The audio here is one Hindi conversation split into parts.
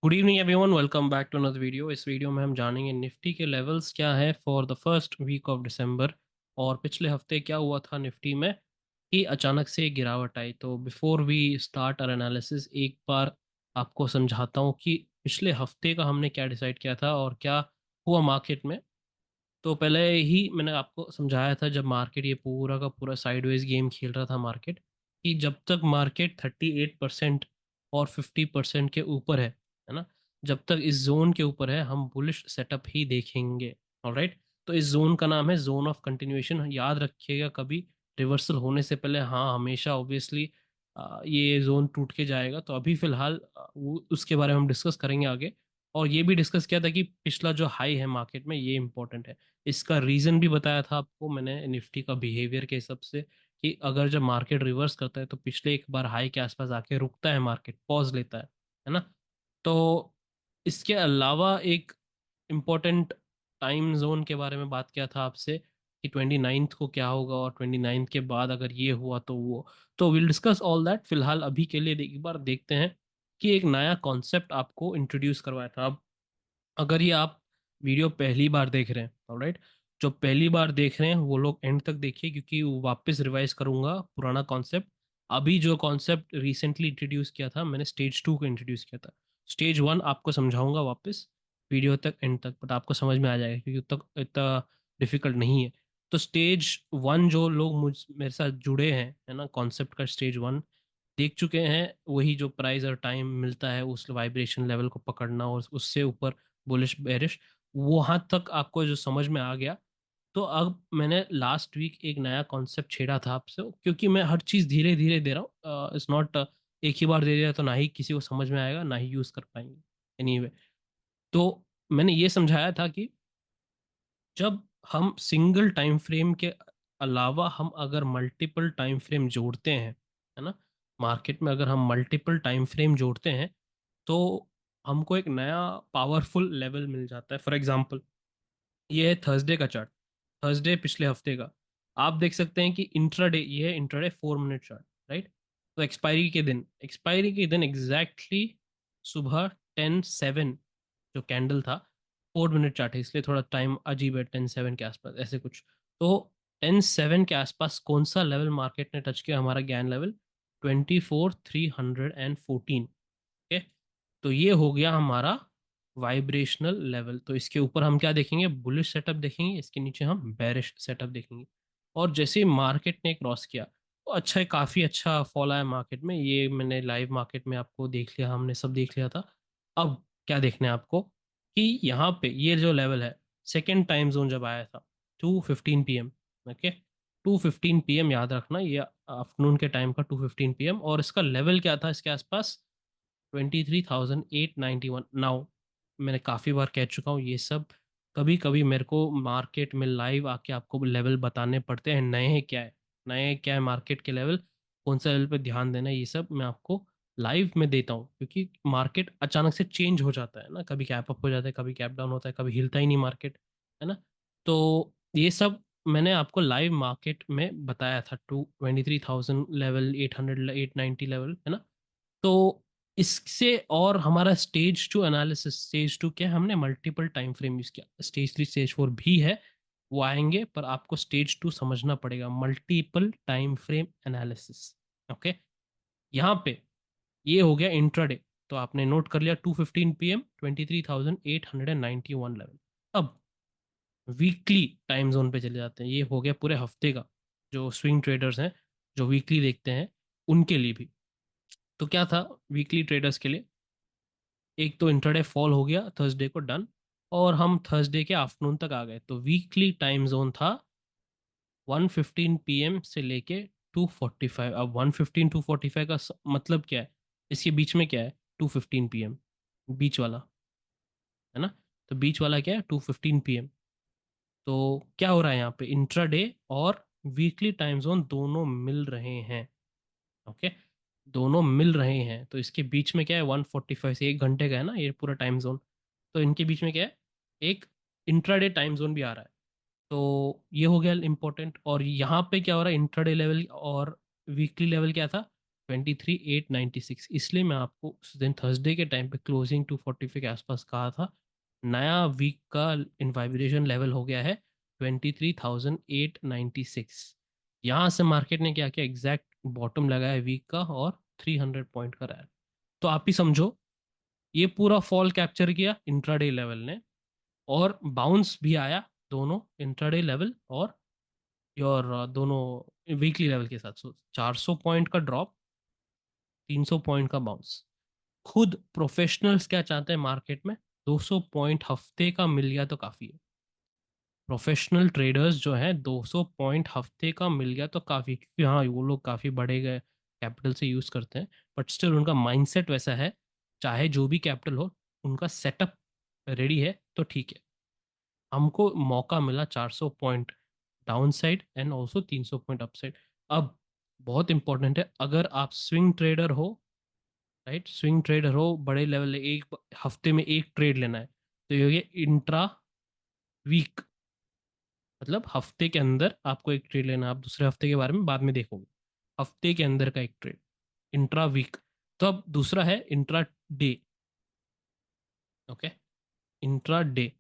Good evening everyone, welcome back to another video. इस वीडियो में हम जानेंगे निफ्टी के लेवल्स क्या है for the first week of December और पिछले हफ्ते क्या हुआ था निफ्टी में कि अचानक से गिरावट आई। तो before we start our analysis एक बार आपको समझाता हूँ कि पिछले हफ्ते का हमने क्या डिसाइड किया था और क्या हुआ मार्केट में। तो पहले ही मैंने आपको समझाया था जब मार्केट ये पूरा का पूरा साइडवेज गेम खेल रहा था मार्केट, कि जब तक मार्केट 38% और 50% के ऊपर है ना, जब तक इस जोन के ऊपर है हम बुलिश सेटअप ही देखेंगे। ऑलराइट, तो इस जोन का नाम है जोन ऑफ कंटिन्यूएशन। याद रखिएगा, कभी रिवर्सल होने से पहले हाँ हमेशा ऑब्वियसली ये जोन टूट के जाएगा। तो अभी फिलहाल उसके बारे में हम डिस्कस करेंगे आगे। और ये भी डिस्कस किया था कि पिछला जो हाई है मार्केट में ये इंपॉर्टेंट है। इसका रीजन भी बताया था आपको मैंने निफ्टी का बिहेवियर के हिसाब से, कि अगर जब मार्केट रिवर्स करता है तो पिछले एक बार हाई के आसपास आके रुकता है, मार्केट पॉज लेता है ना। तो इसके अलावा एक इम्पोर्टेंट टाइम जोन के बारे में बात किया था आपसे कि 29th को क्या होगा और 29th के बाद अगर ये हुआ तो वो। तो विल डिस्कस ऑल दैट। फिलहाल अभी के लिए एक बार देखते हैं कि एक नया कॉन्सेप्ट आपको इंट्रोड्यूस करवाया था। अब अगर ये आप वीडियो पहली बार देख रहे हैं, ऑलराइट, जो पहली बार देख रहे हैं वो लोग एंड तक देखिए, क्योंकि वापस रिवाइज करूंगा पुराना कॉन्सेप्ट। अभी जो कॉन्सेप्ट रिसेंटली इंट्रोड्यूस किया था मैंने, स्टेज 2 को इंट्रोड्यूस किया था। स्टेज 1 आपको समझाऊंगा वापस वीडियो तक एंड तक, बट आपको समझ में आ जाएगा क्योंकि उतना इतना डिफिकल्ट नहीं है। तो स्टेज 1 जो लोग मुझ मेरे साथ जुड़े हैं है ना, कॉन्सेप्ट का स्टेज 1 देख चुके हैं, वही जो प्राइस और टाइम मिलता है उस वाइब्रेशन लेवल को पकड़ना और उससे ऊपर बुलिश बेरिश, वहां तक आपको जो समझ में आ गया। तो अब मैंने लास्ट वीक एक नया कॉन्सेप्ट छेड़ा था आपसे, क्योंकि मैं हर चीज धीरे धीरे दे रहा हूँ। इट्स नॉट एक ही बार दे दिया तो ना ही किसी को समझ में आएगा ना ही यूज कर पाएंगे। एनीवे, तो मैंने ये समझाया था कि जब हम सिंगल टाइम फ्रेम के अलावा हम अगर मल्टीपल टाइम फ्रेम जोड़ते हैं, है ना, मार्केट में अगर हम मल्टीपल टाइम फ्रेम जोड़ते हैं तो हमको एक नया पावरफुल लेवल मिल जाता है। फॉर एग्जांपल, ये है थर्सडे का चार्ट, थर्सडे पिछले हफ्ते का। आप देख सकते हैं कि इंट्राडे, ये है इंट्राडे 4 मिनट चार्ट, राइट। तो एक्सपायरी के दिन एग्जैक्टली सुबह 10:07 जो कैंडल था, 4 मिनट चार्ट है इसलिए थोड़ा टाइम अजीब है, 10:07 के आसपास ऐसे कुछ। तो 10:07 के आसपास कौन सा लेवल मार्केट ने टच किया, हमारा ज्ञान लेवल 24,314। ओके, तो ये हो गया हमारा वाइब्रेशनल लेवल। तो इसके ऊपर हम क्या देखेंगे, बुलिश सेटअप देखेंगे, इसके नीचे हम बेरिश सेटअप देखेंगे। और जैसे ही मार्केट ने क्रॉस किया तो अच्छा, काफी अच्छा फॉल आया मार्केट में। ये मैंने लाइव मार्केट में आपको देख लिया, हमने सब देख लिया था। अब क्या देखना है आपको कि यहाँ पे ये जो लेवल है, सेकेंड टाइम जोन जब आया था 2:15 PM। ओके, 2:15 PM याद रखना, ये आफ्टरनून के टाइम का 2:15 PM, और इसका लेवल क्या था इसके आसपास, 23,891। नाउ मैंने काफ़ी बार कह चुका हूँ ये सब, कभी कभी मेरे को मार्केट में लाइव आके आपको लेवल बताने पड़ते हैं, नए क्या है, नए क्या है मार्केट के लेवल, कौन सा लेवल पे ध्यान देना है, ये सब मैं आपको लाइव में देता हूँ। क्योंकि मार्केट अचानक से चेंज हो जाता है ना, कभी कैप अप हो जाता है, कभी कैप डाउन होता है, कभी हिलता ही नहीं मार्केट, है ना। तो ये सब मैंने आपको लाइव मार्केट में बताया था, 23,000 लेवल, 800, 890 लेवल, है ना। तो इससे और हमारा स्टेज 2 एनालिसिस, स्टेज 2 क्या है, हमने मल्टीपल टाइम फ्रेम यूज किया, स्टेज 3 स्टेज 4 भी है, वो आएंगे, पर आपको स्टेज 2 समझना पड़ेगा, multiple time frame analysis. Okay, यहाँ पे ये हो गया इंट्राडे। तो आपने नोट कर लिया 2:15 PM 23,891 लेवल। अब वीकली टाइम जोन पे चले जाते हैं, ये हो गया पूरे हफ्ते का, जो स्विंग ट्रेडर्स हैं जो वीकली देखते हैं उनके लिए भी। तो क्या था वीकली ट्रेडर्स के लिए, एक तो इंट्राडे फॉल हो गया थर्सडे को, डन, और हम थर्सडे के आफ्टरनून तक आ गए। तो वीकली टाइम जोन था 1:15 PM से लेके 2:45। अब 1:15 2:45 का मतलब क्या है, इसके बीच में क्या है, 2:15 PM, बीच वाला, है ना। तो बीच वाला क्या है, 2:15 PM। तो क्या हो रहा है यहाँ पे, इंट्राडे और वीकली टाइम जोन दोनों मिल रहे हैं। ओके, दोनों मिल रहे हैं, तो इसके बीच में क्या है, 1:45 से 1 घंटे का है ना ये पूरा टाइम जोन। तो इनके बीच में क्या है, एक इंट्राडे टाइम जोन भी आ रहा है। तो ये हो गया इंपॉर्टेंट। और यहाँ पे क्या हो रहा है, इंट्राडे लेवल और वीकली लेवल क्या था, 23,896। इसलिए मैं आपको उस दिन थर्सडे के टाइम पे क्लोजिंग 245 के आसपास कहा था। नया वीक का वाइब्रेशन लेवल हो गया है 23,896। यहाँ से मार्केट ने क्या किया, एग्जैक्ट बॉटम लगाया वीक का और 300 पॉइंट का रहा। तो आप ही समझो, ये पूरा फॉल कैप्चर किया इंट्राडे लेवल ने, और बाउंस भी आया दोनों इंट्राडे लेवल और दोनों वीकली लेवल के साथ। सो 400 पॉइंट का ड्रॉप, 300 पॉइंट का बाउंस। खुद प्रोफेशनल्स क्या चाहते हैं मार्केट में, 200 पॉइंट हफ्ते का मिल गया तो काफी है। प्रोफेशनल ट्रेडर्स जो हैं 200 पॉइंट हफ्ते का मिल गया तो काफी, क्योंकि हाँ वो लोग काफी बड़े गए कैपिटल से यूज करते हैं, बट स्टिल उनका माइंडसेट वैसा है, चाहे जो भी कैपिटल हो उनका सेटअप रेडी है तो ठीक है। हमको मौका मिला 400 point down side and also 300 point upside. अब बहुत इंपॉर्टेंट है, अगर आप स्विंग ट्रेडर हो, राइट, स्विंग ट्रेडर हो, बड़े लेवल, एक हफ्ते में एक ट्रेड लेना है, तो ये हो गया इंट्रा वीक। मतलब हफ्ते के अंदर आपको एक ट्रेड लेना है, आप दूसरे हफ्ते के बारे में बाद में देखोगे। हफ्ते के अंदर का एक ट्रेड, इंट्रा वीक। तो अब दूसरा है intra day. Okay, intra day,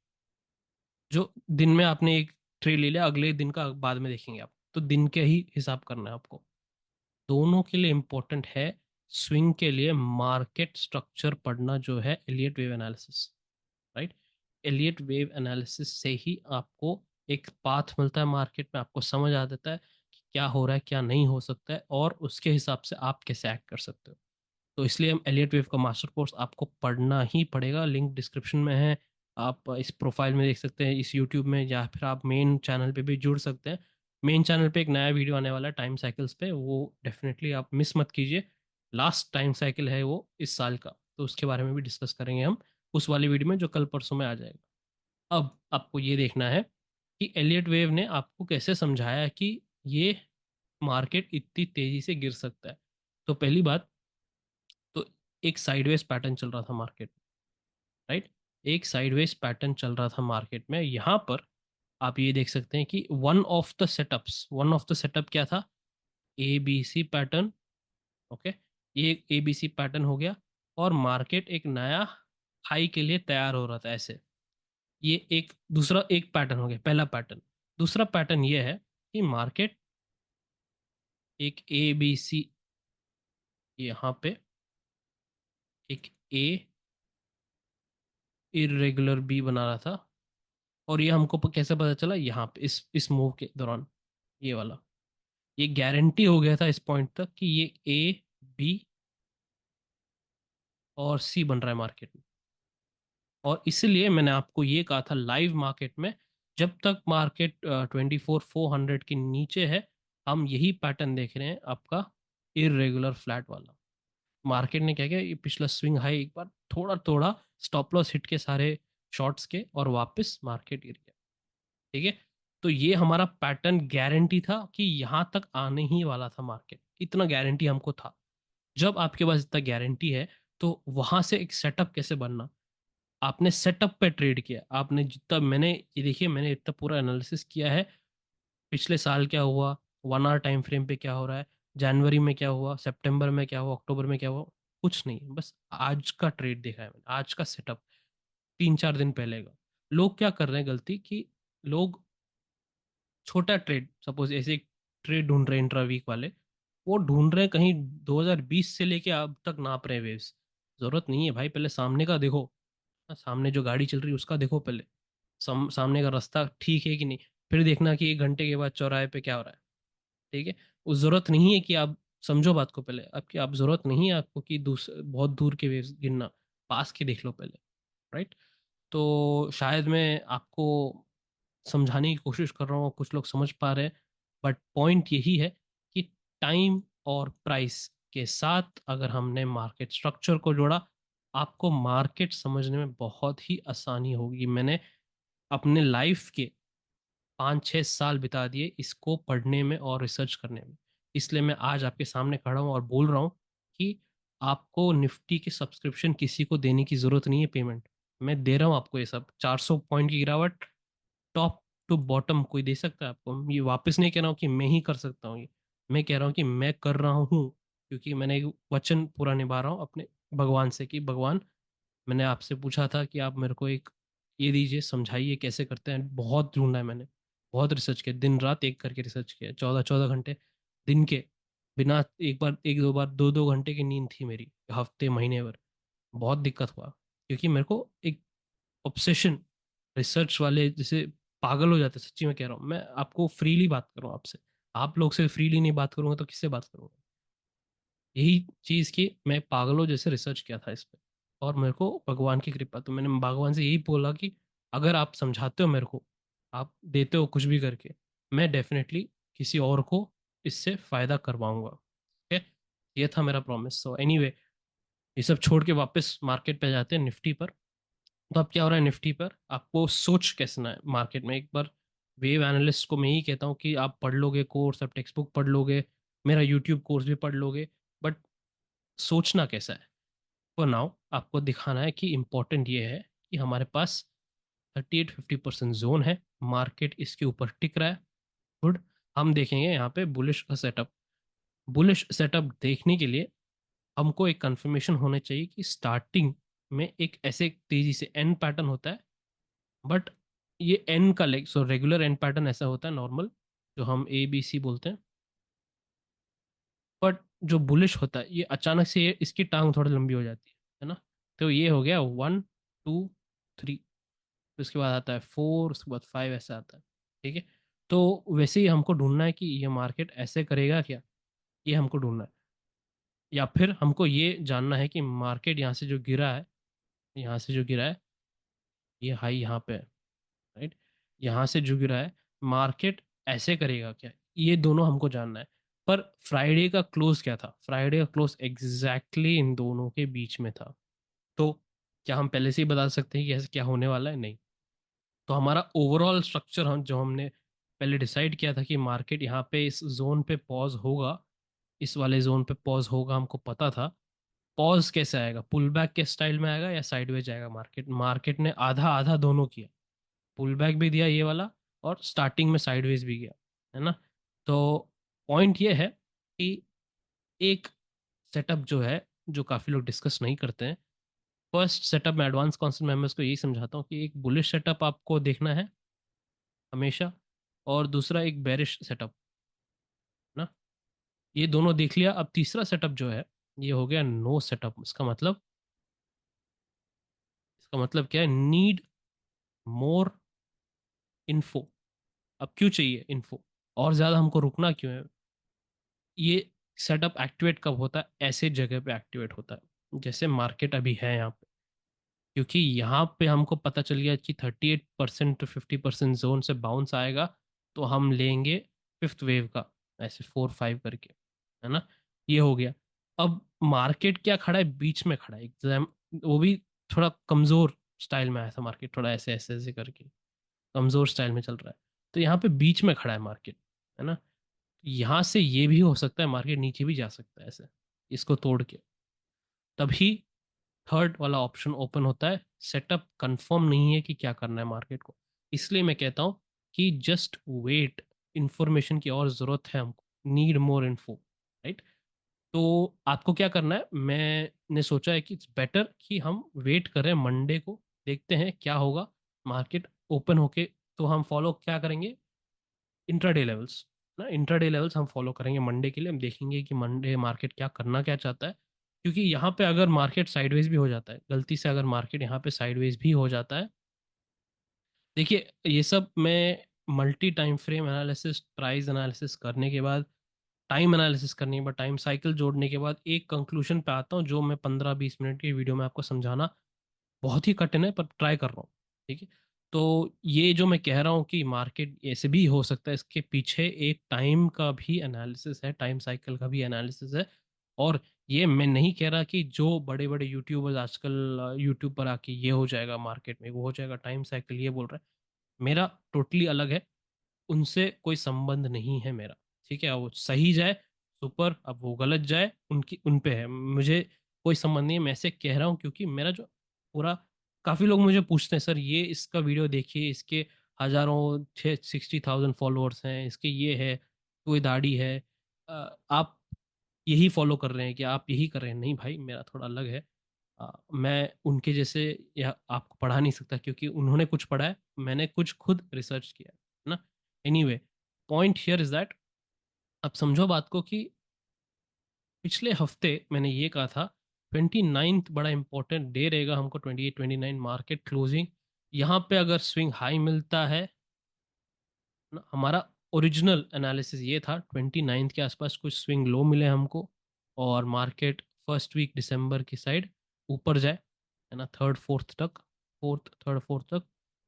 जो दिन में आपने एक ट्रेड ले लिया, अगले दिन का बाद में देखेंगे आप, तो दिन के ही हिसाब करना है आपको। दोनों के लिए इंपॉर्टेंट है, स्विंग के लिए मार्केट स्ट्रक्चर पढ़ना जो है Elliott wave analysis, right. Elliott wave analysis से ही आपको एक पाथ मिलता है मार्केट में, आपको समझ आ जाता है कि क्या हो रहा है क्या नहीं हो सकता है, और उसके हिसाब से आप कैसे एक्ट कर सकते हो। तो इसलिए हम एलियट वेव का मास्टर कोर्स आपको पढ़ना ही पड़ेगा, लिंक डिस्क्रिप्शन में है। आप इस प्रोफाइल में देख सकते हैं, इस यूट्यूब में, या फिर आप मेन चैनल पे भी जुड़ सकते हैं। मेन चैनल पे एक नया वीडियो आने वाला है टाइम साइकिल्स पे, वो डेफिनेटली आप मिस मत कीजिए। लास्ट टाइम साइकिल है वो इस साल का, तो उसके बारे में भी डिस्कस करेंगे हम उस वाली वीडियो में जो कल परसों में आ जाएगा। अब आपको ये देखना है कि एलियट वेव ने आपको कैसे समझाया कि ये मार्केट इतनी तेजी से गिर सकता है। तो पहली बात तो, एक साइडवेज पैटर्न चल रहा था मार्केट में, राइट। एक साइडवेज पैटर्न चल रहा था मार्केट में। यहाँ पर आप ये देख सकते हैं कि वन ऑफ द सेटअप क्या था, A B C pattern. Okay, ये एक ए बी सी पैटर्न हो गया, और मार्केट एक नया हाई के लिए तैयार हो रहा था ऐसे। ये एक दूसरा एक पैटर्न हो गया, पहला पैटर्न। दूसरा पैटर्न ये है कि मार्केट एक ए बी सी, यहाँ पे एक ए इरेगुलर बी बना रहा था, और ये हमको कैसे पता चला, यहाँ पे इस मूव के दौरान ये वाला, ये गारंटी हो गया था इस पॉइंट तक कि ये ए बी और सी बन रहा है मार्केट में। और इसलिए मैंने आपको ये कहा था लाइव मार्केट में, जब तक मार्केट 24,400 के नीचे है, हम यही पैटर्न देख रहे हैं आपका, इरेगुलर फ्लैट वाला। मार्केट ने क्या किया, ये पिछला स्विंग हाई एक बार थोड़ा थोड़ा स्टॉप लॉस हिट के सारे शॉर्ट्स के, और वापस मार्केट गिर गया। ठीक है, तो ये हमारा पैटर्न गारंटी था कि यहां तक आने ही वाला था मार्केट, इतना गारंटी हमको था। जब आपके पास इतना गारंटी है, तो वहां से एक सेटअप कैसे बनना, आपने सेटअप पे ट्रेड किया। आपने जितना, मैंने ये देखिए, मैंने इतना पूरा एनालिसिस किया है, पिछले साल क्या हुआ, 1 आवर टाइम फ्रेम पे क्या हो रहा है, जनवरी में क्या हुआ, सितंबर में क्या हुआ, अक्टूबर में क्या हुआ, कुछ नहीं, बस आज का ट्रेड देखा है मैंने, आज का सेटअप 3-4 दिन पहले का। लोग क्या कर रहे हैं गलती कि, लोग छोटा ट्रेड, सपोज ऐसे एक ट्रेड ढूंढ रहे हैं इंट्रा वीक वाले, वो ढूंढ रहे हैं कहीं 2020 से लेके अब तक नाप रहे हैं वेव्स। जरूरत नहीं है भाई, पहले सामने का देखो, सामने जो गाड़ी चल रही है उसका देखो पहले, सामने का रास्ता ठीक है कि नहीं, फिर देखना कि 1 घंटे के बाद चौराहे पे क्या हो रहा है। ठीक है, उस जरूरत नहीं है कि आप समझो बात को पहले, आपकी आप जरूरत नहीं है आपको कि बहुत दूर के वेव्स गिनना, पास के देख लो पहले, राइट। तो शायद मैं आपको समझाने की कोशिश कर रहा हूँ, कुछ लोग समझ पा रहे हैं, बट पॉइंट यही है कि टाइम और प्राइस के साथ अगर हमने मार्केट स्ट्रक्चर को जोड़ा, आपको मार्केट समझने में बहुत ही आसानी होगी। मैंने अपने लाइफ के 5-6 साल बिता दिए इसको पढ़ने में और रिसर्च करने में, इसलिए मैं आज आपके सामने खड़ा हूँ और बोल रहा हूँ कि आपको निफ्टी की सब्सक्रिप्शन किसी को देने की जरूरत नहीं है, पेमेंट मैं दे रहा हूँ आपको। ये सब 400 पॉइंट की गिरावट टॉप टू बॉटम कोई दे सकता है आपको। ये वापस नहीं कह रहा हूँ कि मैं ही कर सकता हूँ, ये मैं कह रहा हूँ कि मैं कर रहा हूँ, क्योंकि मैंने एक वचन पूरा निभा रहा हूँ अपने भगवान से कि भगवान, मैंने आपसे पूछा था कि आप मेरे को एक ये दीजिए, समझाइए कैसे करते हैं। बहुत ढूंढा है मैंने, बहुत रिसर्च किया, दिन रात एक करके रिसर्च किया, 14-14 घंटे दिन के, बिना एक बार एक दो बार 2-2 घंटे की नींद थी मेरी हफ्ते महीने भर। बहुत दिक्कत हुआ, क्योंकि मेरे को एक ऑब्सेशन, रिसर्च वाले जैसे पागल हो जाते हैं, सच्ची में कह रहा हूँ। मैं आपको फ्रीली बात कर रहा हूँ आपसे, आप लोग से फ्रीली नहीं बात करूंगा तो किससे बात करूंगा। यही चीज की मैं पागलों जैसे रिसर्च किया था इस पे, और मेरे को भगवान की कृपा, तो मैंने भगवान से यही बोला कि अगर आप समझाते हो मेरे को, आप देते हो कुछ भी करके, मैं डेफिनेटली किसी और को इससे फायदा करवाऊंगा। ठीक है, ये था मेरा प्रॉमिस। सो एनीवे, ये सब छोड़ के वापस मार्केट पे जाते हैं, निफ्टी पर। तो अब क्या हो रहा है निफ्टी पर, आपको सोच कैसना है मार्केट में। एक बार वेव एनालिस्ट को मैं ही कहता हूँ कि आप पढ़ लोगे कोर्स, आप टेक्स्ट बुक पढ़ लोगे, मेरा यूट्यूब कोर्स भी पढ़ लोगे, बट सोचना कैसा है। फॉर नाउ आपको दिखाना है कि इंपॉर्टेंट ये है कि हमारे पास 38-50% जोन है, मार्केट इसके ऊपर टिक रहा है। गुड। हम देखेंगे यहाँ पे बुलिश का सेटअप। बुलिश सेटअप देखने के लिए हमको एक कंफर्मेशन होना चाहिए कि स्टार्टिंग में एक ऐसे तेजी से एन पैटर्न होता है, बट ये एन का leg, so regular N pattern ऐसा होता है नॉर्मल, जो हम ए बी सी बोलते हैं। बट जो बुलिश होता है, ये अचानक से इसकी टांग थोड़ी लंबी हो जाती है ना। तो ये हो गया 1, 2, 3, उसके बाद आता है 4, उसके बाद 5, ऐसा आता है। ठीक है, तो वैसे ही हमको ढूंढना है कि ये मार्केट ऐसे करेगा क्या, ये हमको ढूंढना है। या फिर हमको ये जानना है कि मार्केट यहाँ से जो गिरा है, यहाँ से जो गिरा है, ये हाई यहाँ पे है, राइट, यहाँ से जो गिरा है, मार्केट ऐसे करेगा क्या, ये दोनों हमको जानना है। पर फ्राइडे का क्लोज क्या था, फ्राइडे का क्लोज एग्जैक्टली इन दोनों के बीच में था। तो क्या हम पहले से ही बता सकते हैं कि ऐसे क्या होने वाला है? नहीं। तो हमारा ओवरऑल स्ट्रक्चर, हम जो हमने पहले डिसाइड किया था कि मार्केट यहाँ पे इस जोन पे पॉज होगा, इस वाले जोन पे पॉज होगा, हमको पता था। पॉज कैसे आएगा, पुल बैक के स्टाइल में आएगा या साइडवेज जाएगा मार्केट? मार्केट ने आधा आधा दोनों किया, पुल बैक भी दिया ये वाला, और स्टार्टिंग में साइडवेज भी गया, है ना। तो पॉइंट ये है कि एक सेटअप जो है, जो काफ़ी लोग डिस्कस नहीं करते हैं, फर्स्ट सेटअप में एडवांस कॉन्सेप्ट में मैं उसको यही समझाता हूँ कि एक बुलिश सेटअप आपको देखना है हमेशा, और दूसरा एक बेरिश सेटअप ना। ये दोनों देख लिया, अब तीसरा सेटअप जो है, ये हो गया नो सेटअप। इसका मतलब क्या है? Need more info. अब क्यों चाहिए इन्फो, और ज्यादा हमको रुकना क्यों है? ये सेटअप एक्टिवेट कब होता है? ऐसे जगह पे एक्टिवेट होता है जैसे मार्केट अभी है यहाँ पे, क्योंकि यहाँ पे हमको पता चल गया कि 38% टू 50% जोन से बाउंस आएगा, तो हम लेंगे फिफ्थ वेव का, ऐसे 4-5 करके, है ना। ये हो गया। अब मार्केट क्या खड़ा है? बीच में खड़ा है एग्जाम, वो भी थोड़ा कमजोर स्टाइल में आया था मार्केट, थोड़ा ऐसे ऐसे ऐसे करके कमजोर स्टाइल में चल रहा है। तो यहाँ पे बीच में खड़ा है मार्केट, है ना। यहाँ से ये भी हो सकता है मार्केट नीचे भी जा सकता है ऐसे, इसको तोड़ के। तभी थर्ड वाला ऑप्शन ओपन होता है। सेटअप कंफर्म नहीं है कि क्या करना है मार्केट को, इसलिए मैं कहता हूँ कि जस्ट वेट। इंफॉर्मेशन की और जरूरत है हमको, नीड मोर इन्फो, राइट। तो आपको क्या करना है, मैंने सोचा है कि इट्स बेटर कि हम वेट करें मंडे को, देखते हैं क्या होगा मार्केट ओपन होके। तो हम फॉलो क्या करेंगे? इंट्राडे लेवल्स ना, इंट्राडे लेवल्स हम फॉलो करेंगे मंडे के लिए। हम देखेंगे कि मंडे मार्केट क्या करना क्या चाहता है, क्योंकि यहाँ पे अगर मार्केट साइडवेज भी हो जाता है, गलती से अगर मार्केट यहाँ पे साइडवेज भी हो जाता है, देखिए ये सब मैं multi time frame analysis, price analysis करने के बाद, टाइम एनालिसिस करने के बाद, टाइम साइकिल जोड़ने के बाद एक कंक्लूजन पे आता हूँ, जो मैं 15-20 मिनट की वीडियो में आपको समझाना बहुत ही कठिन है, पर ट्राई कर रहा हूँ। ठीक है, तो ये जो मैं कह रहा हूँ कि मार्केट ऐसे भी हो सकता है, इसके पीछे एक टाइम का भी एनालिसिस है, टाइम साइकिल का भी एनालिसिस है। और ये मैं नहीं कह रहा कि जो बड़े बड़े यूट्यूबर्स आजकल यूट्यूब पर आके ये हो जाएगा मार्केट में, वो हो जाएगा टाइम साइकिल, ये बोल रहे हैं। मेरा टोटली अलग है, उनसे कोई संबंध नहीं है मेरा। ठीक है, अब वो सही जाए सुपर, अब वो गलत जाए उनकी उन पे है, मुझे कोई संबंध नहीं है। मैं ऐसे कह रहा हूँ क्योंकि मेरा जो पूरा, काफी लोग मुझे पूछते हैं, सर ये इसका वीडियो देखिए, इसके हजारों 60,000 फॉलोअर्स हैं, इसके ये है, कोई दाढ़ी है। आप यही फॉलो कर रहे हैं कि आप यही कर रहे हैं। नहीं भाई, मेरा थोड़ा अलग है। मैं उनके जैसे या आपको पढ़ा नहीं सकता, क्योंकि उन्होंने कुछ पढ़ा है, मैंने कुछ खुद रिसर्च किया है ना। Anyway, point here is that, अब समझो बात को कि पिछले हफ्ते मैंने ये कहा था 29th बड़ा इंपॉर्टेंट डे रहेगा हमको, 28-29 मार्केट क्लोजिंग। यहाँ पे अगर स्विंग हाई मिलता है ना, हमारा ओरिजिनल एनालिसिस ये था 29th के आसपास कुछ स्विंग लो मिले हमको, और मार्केट फर्स्ट वीक दिसंबर की साइड ऊपर जाए, है ना, थर्ड फोर्थ तक, फोर्थ थर्ड फोर्थ तक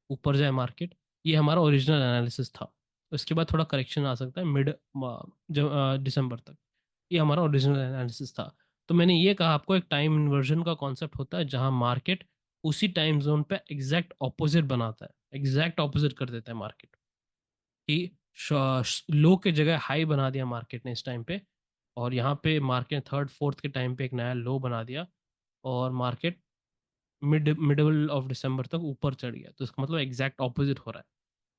ऊपर जाए मार्केट। ये हमारा ओरिजिनल एनालिसिस था। उसके बाद थोड़ा करेक्शन आ सकता है मिड दिसंबर तक। ये हमारा ओरिजिनल एनालिसिस था। तो मैंने ये कहा आपको, एक टाइम इन्वर्जन का कॉन्सेप्ट होता है जहां मार्केट उसी टाइम जोन पे एग्जैक्ट ऑपोजिट बनाता है, एग्जैक्ट ऑपोजिट कर देता है मार्केट, कि लो के जगह हाई बना दिया मार्केट ने इस टाइम पे, और यहाँ पे मार्केट थर्ड फोर्थ के टाइम पे एक नया लो बना दिया, और मार्केट मिडल ऑफ दिसंबर तक ऊपर चढ़ गया। तो इसका मतलब एग्जैक्ट ऑपोजिट हो रहा है।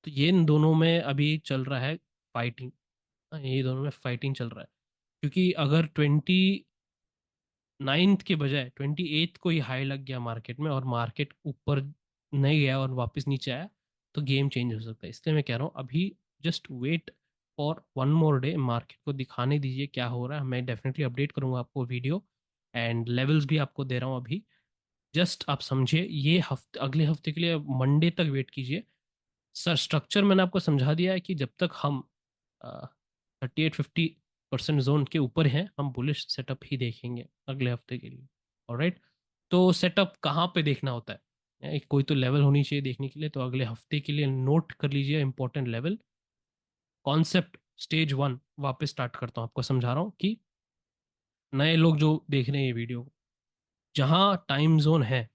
तो ये इन दोनों में अभी चल रहा है फाइटिंग। ये दोनों में फाइटिंग चल रहा है, क्योंकि अगर 29th के बजाय 28th को ही हाई लग गया मार्केट में, और मार्केट ऊपर नहीं गया और वापस नीचे आया, तो गेम चेंज हो सकता है। इसलिए मैं कह रहा हूँ अभी just wait for one more day, market को दिखाने दीजिए क्या हो रहा है। मैं डेफिनेटली अपडेट करूंगा आपको वीडियो, एंड लेवल्स भी आपको दे रहा हूँ अभी। जस्ट आप समझिए, ये हफ्ते, अगले हफ्ते के लिए मंडे तक वेट कीजिए। सर स्ट्रक्चर मैंने आपको समझा दिया है कि जब तक हम 38-50% जोन के ऊपर हैं, हम बुलिश सेटअप ही देखेंगे अगले हफ्ते के लिए। ऑलराइट, तो सेटअप कहाँ पे देखना होता है? कोई तो लेवल होनी चाहिए देखने के लिए, तो अगले हफ्ते के लिए नोट कर लीजिए इंपॉर्टेंट लेवल। कॉन्सेप्ट स्टेज 1 वापस स्टार्ट करता हूँ, आपको समझा रहा हूँ कि नए लोग जो देख रहे हैं ये वीडियो, जहाँ टाइम जोन है,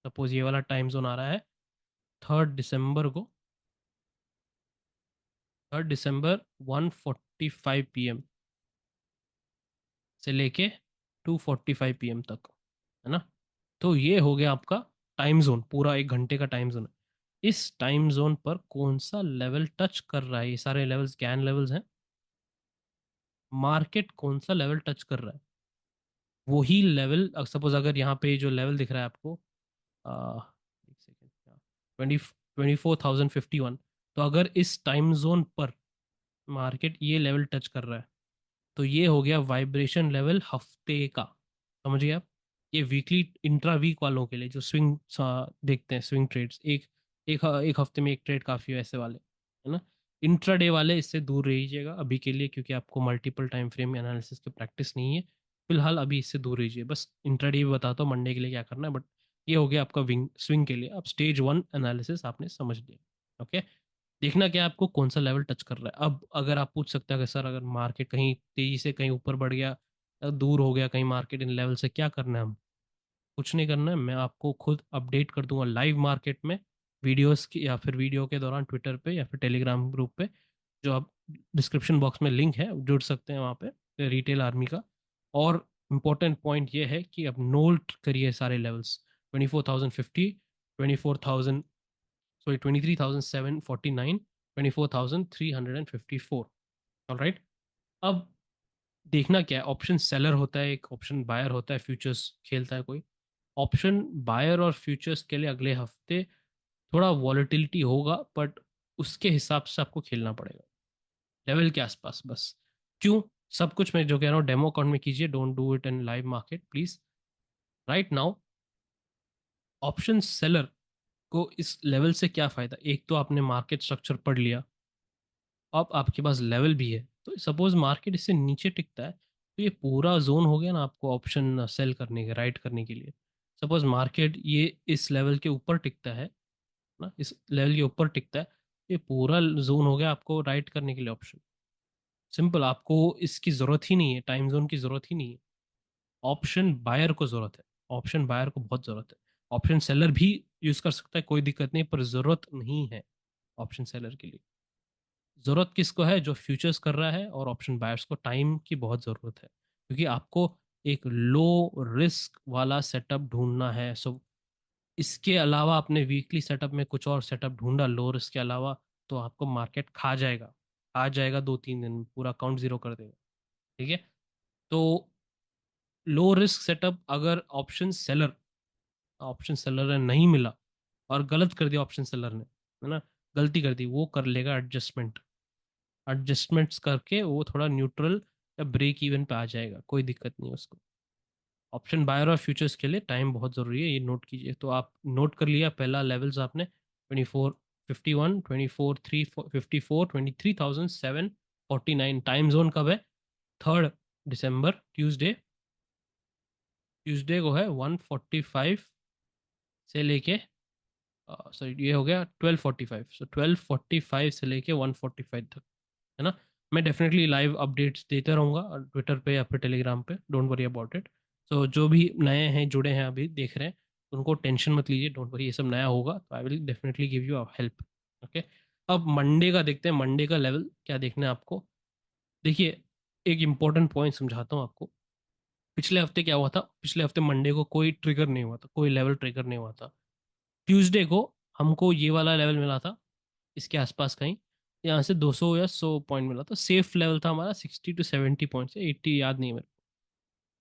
सपोज ये वाला टाइम जोन आ रहा है 3 दिसंबर को, 3 दिसंबर 1:45 PM से लेके 2:45 PM तक, है ना। तो ये हो गया आपका टाइम जोन, पूरा 1 घंटे का टाइम जोन। इस टाइम जोन पर कौन सा लेवल टच कर रहा है? ये सारे लेवल्स कैन लेवल्स हैं। मार्केट कौन सा लेवल टच कर रहा है? वही लेवल, सपोज अगर यहाँ पे जो लेवल दिख रहा है आपको, एक सेकेंड, 24,051, तो अगर इस टाइम जोन पर मार्केट ये लेवल टच कर रहा है, तो ये हो गया वाइब्रेशन लेवल हफ्ते का। समझ गए आप? ये वीकली इंट्रा वीक वालों के लिए जो स्विंग देखते हैं, स्विंग ट्रेड्स, एक हफ्ते में एक ट्रेड काफी है ऐसे वाले, है ना। इंट्राडे वाले इससे दूर रहिएगा अभी के लिए, क्योंकि आपको मल्टीपल टाइम फ्रेम एनालिसिस की प्रैक्टिस नहीं है फिलहाल, अभी इससे दूर रहिए। बस इंट्राडे भी बताता हूँ मंडे के लिए क्या करना है, बट ये हो गया आपका विंग स्विंग के लिए। अब स्टेज 1 एनालिसिस आपने समझ लिया। ओके, देखना क्या है आपको, कौन सा लेवल टच कर रहा है। अब अगर आप पूछ सकते हैं कि सर अगर मार्केट कहीं तेजी से कहीं ऊपर बढ़ गया, दूर हो गया कहीं मार्केट इन लेवल से, क्या करना है? हम कुछ नहीं करना है, मैं आपको खुद अपडेट कर दूंगा लाइव मार्केट में, वीडियोस की, या फिर वीडियो के दौरान ट्विटर पे या फिर टेलीग्राम ग्रुप पे, जो आप डिस्क्रिप्शन बॉक्स में लिंक है, जुड़ सकते हैं वहाँ पे, रिटेल आर्मी का। और इम्पोर्टेंट पॉइंट ये है कि अब नोट करिए सारे लेवल्स, 24,050, 24,000, सॉरी 23,749, 24,354। ऑलराइट, अब देखना क्या है, ऑप्शन सेलर होता है एक, ऑप्शन बायर होता है, फ्यूचर्स खेलता है कोई। ऑप्शन बायर और फ्यूचर्स के लिए अगले हफ्ते थोड़ा वॉलेटिलिटी होगा, बट उसके हिसाब से आपको खेलना पड़ेगा लेवल के आसपास बस। क्यों? सब कुछ मैं जो कह रहा हूँ डेमो अकाउंट में कीजिए, don't do it in live market please. Right now, option seller को इस लेवल से क्या फायदा? एक तो आपने मार्केट स्ट्रक्चर पढ़ लिया, अब आपके पास लेवल भी है। तो सपोज मार्केट इससे नीचे टिकता है, तो ये पूरा जोन हो गया ना आपको ऑप्शन सेल करने के, राइट करने के लिए। सपोज मार्केट ये इस लेवल के ऊपर टिकता है ना, इस लेवल के ऊपर टिकता है, ये पूरा जोन हो गया आपको राइट करने के लिए ऑप्शन। सिंपल, आपको इसकी जरूरत ही नहीं है, टाइम जोन की जरूरत ही नहीं है। ऑप्शन बायर को जरूरत है, ऑप्शन बायर को बहुत जरूरत है। ऑप्शन सेलर भी यूज कर सकता है, कोई दिक्कत नहीं, पर जरूरत नहीं है ऑप्शन सेलर के लिए। जरूरत किसको है? जो फ्यूचर्स कर रहा है, और ऑप्शन बायर्स को टाइम की बहुत जरूरत है, क्योंकि आपको एक लो रिस्क वाला सेटअप ढूंढना है। सो इसके अलावा आपने वीकली सेटअप में कुछ और सेटअप ढूंढा लो रिस्क के अलावा, तो आपको मार्केट खा जाएगा, 2-3 दिन में पूरा अकाउंट जीरो कर देगा। ठीक है, तो लो रिस्क सेटअप, अगर ऑप्शन सेलर ने नहीं मिला और गलत कर दिया ऑप्शन सेलर ने, है ना, गलती कर दी, वो कर लेगा एडजस्टमेंट्स करके वो थोड़ा न्यूट्रल या ब्रेक इवन पे आ जाएगा, कोई दिक्कत नहीं है उसको। ऑप्शन बायर और फ्यूचर्स के लिए टाइम बहुत ज़रूरी है, ये नोट कीजिए। तो आप नोट कर लिया पहला लेवल्स आपने 2451, 24,354, 23,749। टाइम जोन कब है? 3 दिसंबर, ट्यूसडे। ट्यूसडे को है 1:45 से लेके, सॉरी ये हो गया 12:45, सो 12:45 से लेके 1:45 तक, है ना। मैं डेफिनेटली लाइव अपडेट्स देते रहूँगा ट्विटर पे या फिर टेलीग्राम पे, डोंट वरी अबाउट इट। सो जो भी नए हैं, जुड़े हैं, अभी देख रहे हैं, उनको टेंशन मत लीजिए, डोंट वरी, ये सब नया होगा तो आई will definitely give you help. Okay, अब मंडे का देखते हैं, मंडे का लेवल क्या देखना है आपको। देखिए, एक इंपॉर्टेंट पॉइंट समझाता हूँ आपको। पिछले हफ्ते क्या हुआ था? पिछले हफ्ते मंडे को कोई ट्रिगर नहीं हुआ था, कोई लेवल ट्रिगर नहीं हुआ था। ट्यूसडे को हमको ये वाला लेवल मिला था, इसके आसपास कहीं, यहाँ से 200 या 100 पॉइंट मिला था। सेफ लेवल था हमारा 60 to 70 पॉइंट से, 80 याद नहीं है मेरे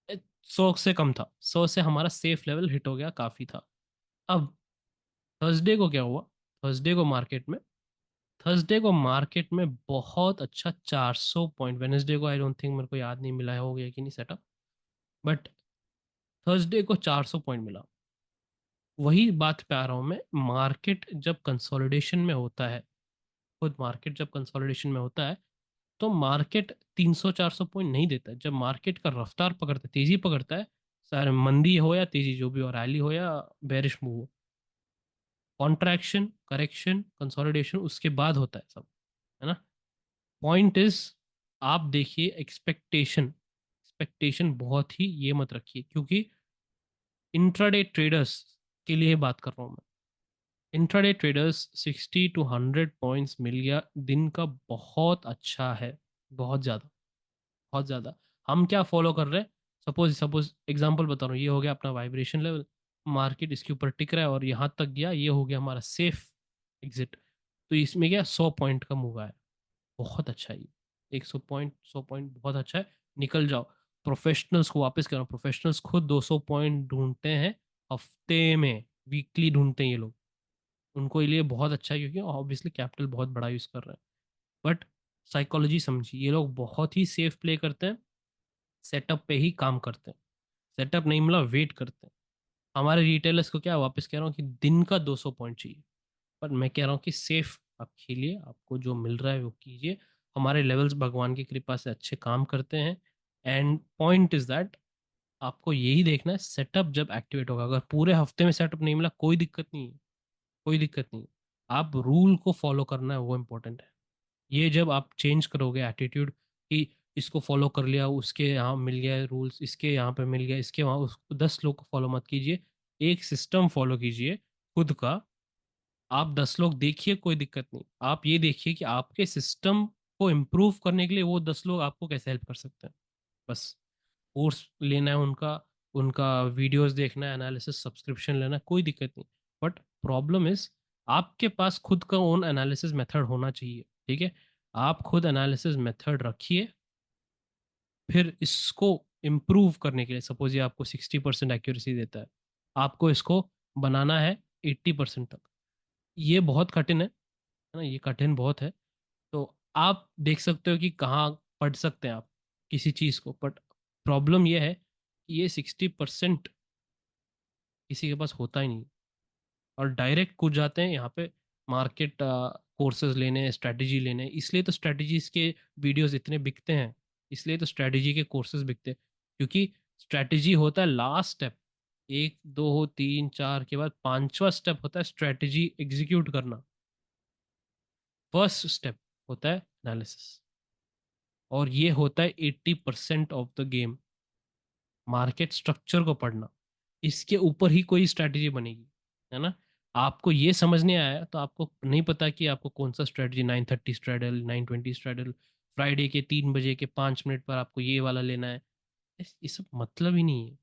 को, 100 से कम था, 100 से हमारा सेफ लेवल हिट हो गया, काफी था। अब थर्सडे को क्या हुआ? थर्सडे को मार्केट में थर्सडे को मार्केट में बहुत अच्छा 400 पॉइंट, वेनेसडे को आई डोंट थिंक, मेरे को याद नहीं मिला है हो गया कि नहीं सेटअप, बट थर्सडे को 400 पॉइंट मिला। वही बात पे आ रहा हूँ मैं, मार्केट जब कंसोलिडेशन में होता है, खुद मार्केट जब कंसोलिडेशन में होता है, तो मार्केट 300-400 पॉइंट नहीं देता है। जब मार्केट का रफ्तार पकड़ता है, तेजी पकड़ता है, सारे मंदी हो या तेजी, जो भी हो, रैली हो या बेरिश मूव हो, कॉन्ट्रैक्शन, करेक्शन, कंसोलिडेशन उसके बाद होता है सब, है ना। पॉइंट इज, आप देखिए एक्सपेक्टेशन, एक्सपेक्टेशन बहुत ही ये मत रखिए, क्योंकि इंट्राडे ट्रेडर्स के लिए बात कर रहा हूँ मैं। इंट्राडे ट्रेडर्स 60 to 100 पॉइंट्स मिल गया दिन का, बहुत अच्छा है, बहुत ज़्यादा, बहुत ज़्यादा। हम क्या फॉलो कर रहे हैं? सपोज सपोज एग्जांपल बता रहा हूँ, ये हो गया अपना वाइब्रेशन लेवल, मार्केट इसके ऊपर टिक रहा है और यहाँ तक गया, ये हो गया हमारा सेफ एग्जिट। तो इसमें क्या, 100 पॉइंट का मूव आया, बहुत अच्छा है ये। 100 पॉइंट, 100 पॉइंट बहुत अच्छा है, निकल जाओ। प्रोफेशनल्स को वापस कह रहा हूँ, प्रोफेशनल्स खुद 200 पॉइंट ढूंढते हैं हफ्ते में, वीकली ढूंढते हैं ये लोग। उनको ये लिए बहुत अच्छा है, क्योंकि ऑब्वियसली कैपिटल बहुत बड़ा यूज कर रहे हैं। बट साइकोलॉजी समझिए, ये लोग बहुत ही सेफ प्ले करते हैं, सेटअप पे ही काम करते हैं। सेटअप नहीं मिला, वेट करते हैं। हमारे रिटेलर्स को क्या, वापस कह रहा हूँ कि दिन का 200 पॉइंट चाहिए, पर मैं कह रहा हूँ कि सेफ आप खेलिए, आपको जो मिल रहा है वो कीजिए। हमारे लेवल्स भगवान की कृपा से अच्छे काम करते हैं। एंड पॉइंट इज दैट, आपको यही देखना है, सेटअप जब एक्टिवेट होगा, अगर पूरे हफ्ते में सेटअप नहीं मिला, कोई दिक्कत नहीं है, कोई दिक्कत नहीं है। आप रूल को फॉलो करना है, वो इम्पोर्टेंट है। ये जब आप चेंज करोगे एटीट्यूड, कि इसको फॉलो कर लिया, उसके यहाँ मिल गया रूल्स, इसके यहाँ पे मिल गया, इसके वहाँ, उसको 10 लोग को फॉलो मत कीजिए, एक सिस्टम फॉलो कीजिए खुद का। आप 10 लोग देखिए, कोई दिक्कत नहीं, आप ये देखिए कि आपके सिस्टम को इम्प्रूव करने के लिए वो 10 लोग आपको कैसे हेल्प कर सकते हैं। बस कोर्स लेना है उनका, उनका वीडियोस देखना है, एनालिसिस सब्सक्रिप्शन लेना है, कोई दिक्कत नहीं। बट प्रॉब्लम इज, आपके पास खुद का ओन एनालिसिस मेथड होना चाहिए, ठीक है। आप खुद एनालिसिस मेथड रखिए, फिर इसको इम्प्रूव करने के लिए, सपोज ये आपको 60% एक्यूरेसी देता है, आपको इसको बनाना है 80% तक। ये बहुत कठिन है ना, ये कठिन बहुत है। तो आप देख सकते हो कि कहाँ पढ़ सकते हैं आप किसी चीज़ को, बट प्रॉब्लम ये है कि ये 60% किसी के पास होता ही नहीं, और डायरेक्ट कूद जाते हैं यहाँ पे मार्केट कोर्सेज लेने, स्ट्रेटजी लेने। इसलिए तो स्ट्रेटजीज के वीडियोस इतने बिकते हैं, इसलिए तो स्ट्रेटजी के कोर्सेज बिकते हैं, क्योंकि स्ट्रेटजी होता है लास्ट स्टेप, एक दो तीन चार के बाद पांचवा स्टेप होता है स्ट्रेटजी एग्जीक्यूट करना। फर्स्ट स्टेप होता है एनालिसिस, और ये होता है 80% of the game, market structure को पढ़ना। इसके ऊपर ही कोई स्ट्रैटेजी बनेगी, है ना। आपको ये समझ नहीं आया तो आपको नहीं पता कि आपको कौन सा स्ट्रैटेजी, 9:30 स्ट्रैडल, 9:20 स्ट्रैडल, फ्राइडे के 3 बजे के 5 मिनट पर आपको ये वाला लेना है, ये सब मतलब ही नहीं है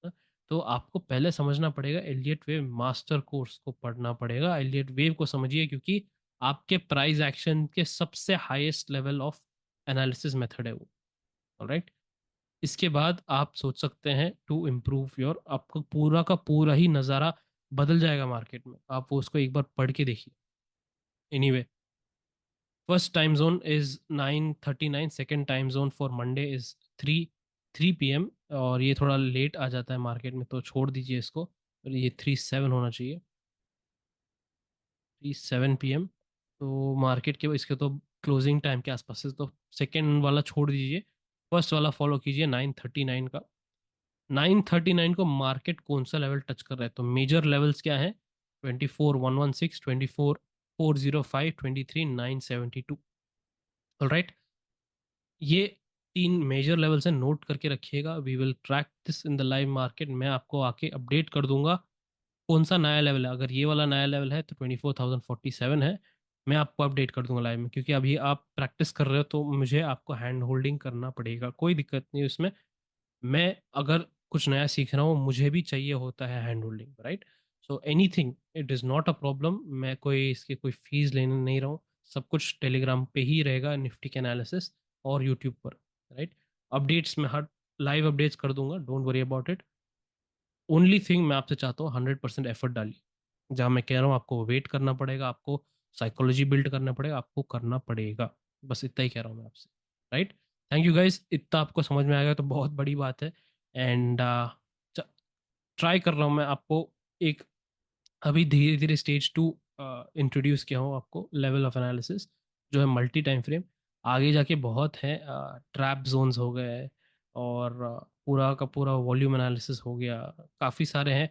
ना? तो आपको पहले समझना पड़ेगा, एलियट वेव मास्टर कोर्स को पढ़ना पड़ेगा, एलियट वेव को समझिए, क्योंकि आपके प्राइस एक्शन के सबसे highest level of analysis method है वो। ऑलराइट। इसके बाद आप सोच सकते हैं टू इम्प्रूव योर, आपका पूरा का पूरा ही नज़ारा बदल जाएगा मार्केट में। आप वो उसको एक बार पढ़ के देखिए। Anyway, first time zone is 9:39, second time zone for Monday is 3 3 PM, और ये थोड़ा लेट आ जाता है मार्केट में तो छोड़ दीजिए इसको, और ये 3:07 होना चाहिए, 3:07 PM। तो मार्केट के इसके तो क्लोजिंग टाइम के आसपास है, तो सेकेंड वाला छोड़ दीजिए, फर्स्ट वाला फॉलो कीजिए 9:39 का। 9:39 को मार्केट कौन सा लेवल टच कर रहा है, तो मेजर लेवल्स क्या है? 24,116, 24,405, 23,972। राइट, ये तीन मेजर लेवल्स हैं, नोट करके रखिएगा। We will track this in the live market, मैं आपको आके अपडेट कर दूंगा कौन सा नया लेवल है। अगर ये वाला नया लेवल है तो 24,047 है, मैं आपको अपडेट कर दूंगा लाइव में, क्योंकि अभी आप प्रैक्टिस कर रहे हो तो मुझे आपको हैंड होल्डिंग करना पड़ेगा, कोई दिक्कत नहीं उसमें। मैं अगर कुछ नया सीख रहा हूँ मुझे भी चाहिए होता है hand holding, right? So anything, it is not a problem, मैं कोई इसकी कोई फीस लेने नहीं रहा हूँ। सब कुछ टेलीग्राम पे ही रहेगा, निफ्टी के एनालिसिस, और यूट्यूब पर, राइट? अपडेट्स में हर लाइव अपडेट्स कर दूंगा, don't worry about it. Only thing मैं आपसे चाहता हूँ 100% एफर्ट डालिए। जहाँ मैं कह रहा हूँ आपको वेट करना पड़ेगा, आपको साइकोलॉजी बिल्ड करना पड़ेगा, आपको करना पड़ेगा, बस इतना ही कह रहा हूँ मैं आपसे, राइट? थैंक यू गाइस, इतना आपको समझ में आ गया तो बहुत बड़ी बात है। एंड ट्राई कर रहा हूँ मैं आपको एक, अभी धीरे धीरे स्टेज 2 इंट्रोड्यूस किया हूँ आपको, लेवल ऑफ एनालिसिस जो है मल्टी टाइम फ्रेम। आगे जाके बहुत है, ट्रैप जोन्स हो गए, और पूरा का पूरा वॉल्यूम एनालिसिस हो गया, काफ़ी सारे हैं।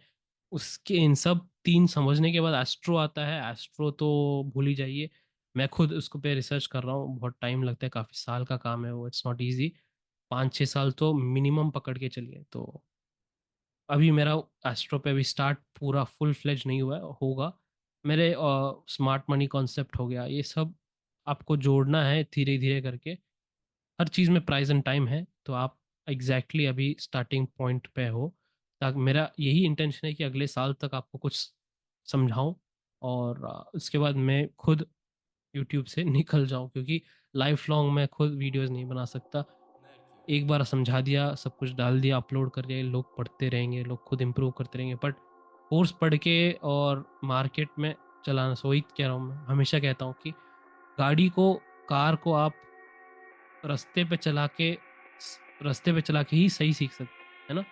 उसके इन सब तीन समझने के बाद एस्ट्रो आता है। एस्ट्रो तो भूल ही जाइए, मैं खुद उसको पे रिसर्च कर रहा हूँ, बहुत टाइम लगता है, काफ़ी साल का काम है वो, इट्स नॉट इजी। 5 6 साल तो मिनिमम पकड़ के चलिए। तो अभी मेरा एस्ट्रो पे अभी स्टार्ट पूरा फुल फ्लेज नहीं हुआ है, होगा। मेरे स्मार्ट मनी कॉन्सेप्ट हो गया, ये सब आपको जोड़ना है धीरे धीरे करके। हर चीज़ में प्राइस एंड टाइम है, तो आप एग्जैक्टली अभी स्टार्टिंग पॉइंट पे हो। ताकि मेरा यही इंटेंशन है कि अगले साल तक आपको कुछ समझाऊं, और उसके बाद मैं खुद यूट्यूब से निकल जाऊं, क्योंकि लाइफ लॉन्ग मैं खुद वीडियोस नहीं बना सकता। एक बार समझा दिया, सब कुछ डाल दिया, अपलोड कर दिया, लोग पढ़ते रहेंगे, लोग खुद इम्प्रूव करते रहेंगे, बट कोर्स पढ़ के और मार्केट में चलाना, सो वही कह रहा हूँ मैं, हमेशा कहता हूँ कि गाड़ी को, कार को आप रास्ते पे चला के रास्ते पे चला के ही सही सीख सकते हैं, है ना?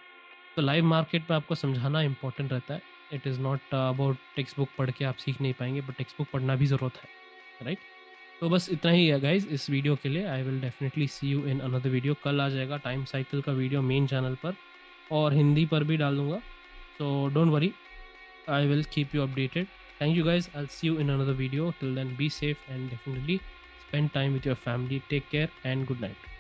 तो लाइव मार्केट में आपको समझाना इंपॉर्टेंट रहता है। It is not about text book पढ़ के आप सीख नहीं पाएंगे, बट टेक्स्ट बुक पढ़ना भी ज़रूरत है, राइट? तो बस इतना ही है गाइज इस वीडियो के लिए। I will definitely see you in another video. कल आ जाएगा टाइम साइकिल का वीडियो मेन चैनल पर, और हिंदी पर भी डाल दूंगा, so don't worry, I will keep you updated. Thank you guys, I see you in another video. Till then be safe and definitely spend time with your family. Take care and good night.